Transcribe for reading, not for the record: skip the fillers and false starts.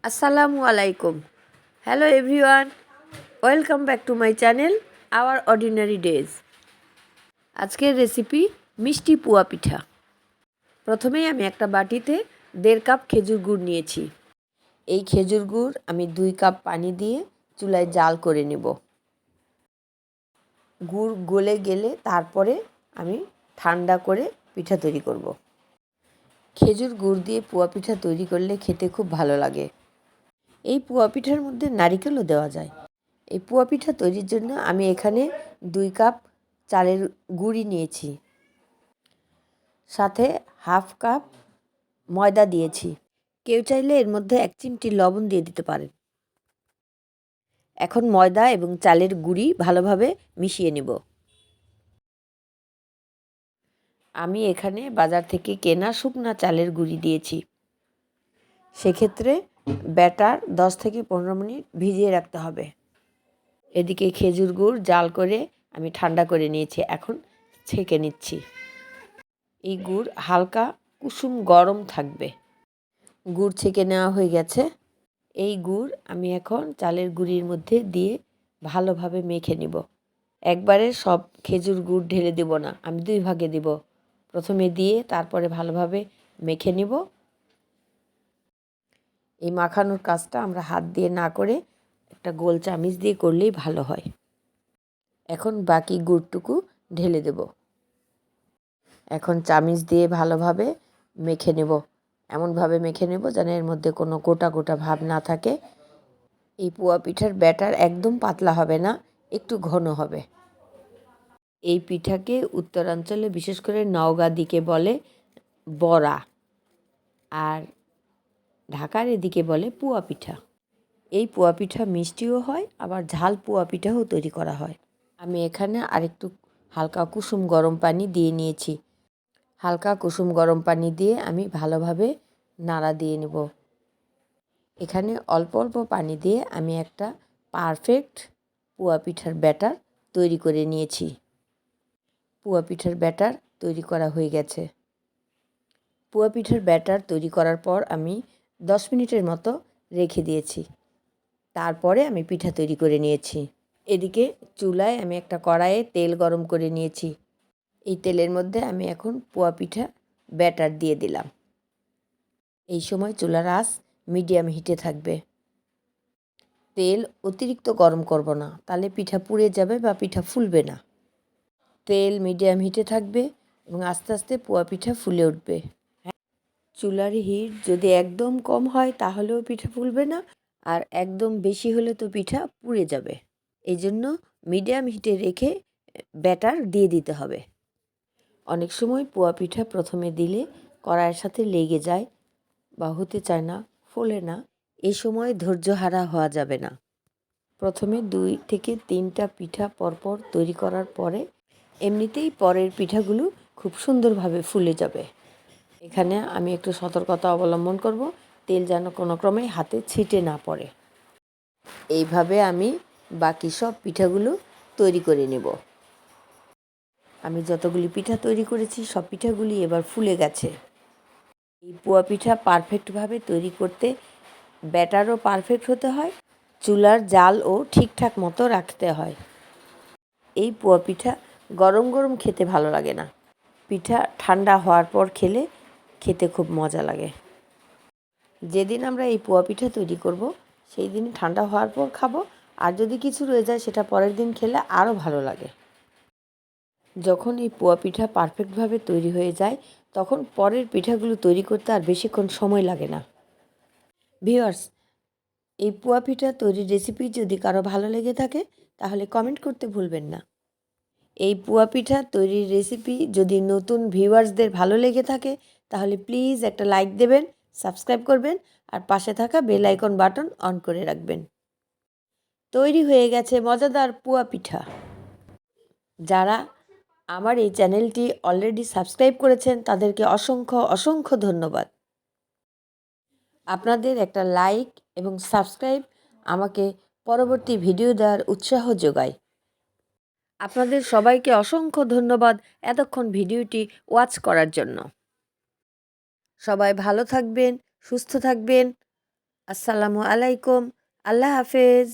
আসসালামু আলাইকুম। Hello everyone, welcome back to my channel hour ordinary days. আজকের recipe মিষ্টি পুয়া পিঠা। প্রথমেই আমি একটা বাটিতে 1.5 কাপ খেজুর গুড় নিয়েছি। এই খেজুর গুড় আমি 2 কাপ পানি দিয়ে চুলায় জাল করে নেব। গুড় গলে গেলে তারপরে আমি ঠান্ডা করে পিঠা তৈরি করব। খেজুর গুড় দিয়ে পুয়া পিঠা তৈরি করলে খেতে খুব ভালো লাগে। এই পুয়া পিঠার মধ্যে নারিকেলও দেওয়া যায়। এই পুয়া পিঠা তৈরির জন্য আমি এখানে 2 কাপ চালের গুঁড়ি নিয়েছি, সাথে হাফ কাপ ময়দা দিয়েছি। কেউ চাইলে এর মধ্যে 1 চিমটি লবণ দিয়ে দিতে পারেন। এখন ময়দা এবং চালের গুঁড়ি ভালোভাবে মিশিয়ে নেব। আমি এখানে বাজার থেকে কেনা শুকনা চালের গুঁড়ি দিয়েছি। সেক্ষেত্রে ব্যাটার 10 থেকে 15 মিনিট ভিজিয়ে রাখতে হবে। এদিকে খেজুর গুড় জাল করে আমি ঠান্ডা করে নিয়েছি, এখন ছেঁকে নিচ্ছি। এই গুড় হালকা কুসুম গরম থাকবে। গুড় ছেঁকে নেওয়া হয়ে গেছে। এই গুড় আমি এখন চালের গুঁড়ির মধ্যে দিয়ে ভালোভাবে মেখে নিব। একবারে সব খেজুর গুড় ঢেলে দেব না, আমি 2 ভাগে দেব। প্রথমে দিয়ে তারপরে ভালোভাবে মেখে নিব। এই মাখানোর কাজটা আমরা হাত দিয়ে না করে একটা গোল চামিচ দিয়ে করলেই ভালো হয়। এখন বাকি গুড়টুকু ঢেলে দেব। এখন চামিচ দিয়ে ভালোভাবে মেখে নেব। এমনভাবে মেখে নেব যেন এর মধ্যে কোনো গোটা গোটা ভাব না থাকে। এই পুয়া পিঠার ব্যাটার একদম পাতলা হবে না, একটু ঘন হবে। এই পিঠাকে উত্তরাঞ্চলে বিশেষ করে নওগাঁ দিকে বলে বড়া, আর ঢাকার এদিকে বলে পুয়া পিঠা। এই পুয়া পিঠা মিষ্টিও হয়, আবার ঝাল পুয়া পিঠাও তৈরি করা হয়। আমি এখানে আরেকটু হালকা কুসুম গরম পানি দিয়ে নিয়েছি। হালকা কুসুম গরম পানি দিয়ে আমি ভালোভাবে নাড়া দিয়ে নেব। এখানে অল্প অল্প পানি দিয়ে আমি একটা পারফেক্ট পুয়া পিঠার ব্যাটার তৈরি করে নিয়েছি। পুয়া পিঠার ব্যাটার তৈরি করা হয়ে গেছে। পুয়া পিঠার ব্যাটার তৈরি করার পর আমি 10 মিনিটের মতো রেখে দিয়েছি। তারপরে আমি পিঠা তৈরি করে নিয়েছি। এদিকে চুলায় আমি একটা কড়াইয়ে তেল গরম করে নিয়েছি। এই তেলের মধ্যে আমি এখন পুয়া পিঠা ব্যাটার দিয়ে দিলাম। এই সময় চুলার আঁচ মিডিয়াম হিটে থাকবে। তেল অতিরিক্ত গরম করব না, তাহলে পিঠা পুড়ে যাবে বা পিঠা ফুলবে না। তেল মিডিয়াম হিটে থাকবে এবং আস্তে আস্তে পুয়া পিঠা ফুলে উঠবে। চুলার হিট যদি একদম কম হয় তাহলেও পিঠা ফুলবে না, আর একদম বেশি হলে তো পিঠা পুড়ে যাবে। এই জন্য মিডিয়াম হিটে রেখে ব্যাটার দিয়ে দিতে হবে। অনেক সময় পুয়া পিঠা প্রথমে দিলে কড়াইয়ের সাথে লেগে যায় বা হতে চায় না, ফোলে না। এই সময় ধৈর্যহারা হওয়া যাবে না। প্রথমে 2 থেকে 3টা পিঠা পরপর তৈরি করার পরে এমনিতেই পরের পিঠাগুলো খুব সুন্দরভাবে ফুলে যাবে। এখানে আমি একটু সতর্কতা অবলম্বন করব, তেল যেন কোনো ক্রমে হাতে ছিটে না পড়ে। এইভাবে আমি বাকি সব পিঠাগুলো তৈরি করে নেব। আমি যতগুলি পিঠা তৈরি করেছি সব পিঠাগুলি এবার ফুলে গেছে। এই পুয়া পিঠা পারফেক্টভাবে তৈরি করতে ব্যাটারও পারফেক্ট হতে হয়, চুলার জালও ঠিকঠাক মতো রাখতে হয়। এই পুয়া পিঠা গরম গরম খেতে ভালো লাগে না, পিঠা ঠান্ডা হওয়ার পর খেতে খুব মজা লাগে। যেদিন আমরা এই পুয়া পিঠা তৈরি করব সেই দিন ঠান্ডা হওয়ার পর খাবো, আর যদি কিছু রয়ে যায় সেটা পরের দিন খেলে আরও ভালো লাগে। যখন এই পুয়া পিঠা পারফেক্টভাবে তৈরি হয়ে যায় তখন পরের পিঠাগুলো তৈরি করতে আর বেশিক্ষণ সময় লাগে না। ভিউয়ার্স, এই পুয়া পিঠা তৈরির রেসিপি যদি কারো ভালো লেগে থাকে তাহলে কমেন্ট করতে ভুলবেন না। এই পুয়া পিঠা তৈরির রেসিপি যদি নতুন ভিউয়ার্সদের ভালো লেগে থাকে তাহলে প্লিজ একটা লাইক দেবেন, সাবস্ক্রাইব করবেন আর পাশে থাকা বেল আইকন বাটন অন করে রাখবেন। তৈরি হয়ে গেছে মজাদার পুয়া পিঠা। যারা আমার এই চ্যানেলটি অলরেডি সাবস্ক্রাইব করেছেন তাদেরকে অসংখ্য অসংখ্য ধন্যবাদ। আপনাদের একটা লাইক এবং সাবস্ক্রাইব আমাকে পরবর্তী ভিডিও দেওয়ার উৎসাহ যোগায়। আপনাদের সবাইকে অসংখ্য ধন্যবাদ এতক্ষণ ভিডিওটি ওয়াচ করার জন্য। সবাই ভালো থাকবেন, সুস্থ থাকবেন। আসসালামু আলাইকুম। আল্লাহ হাফেজ।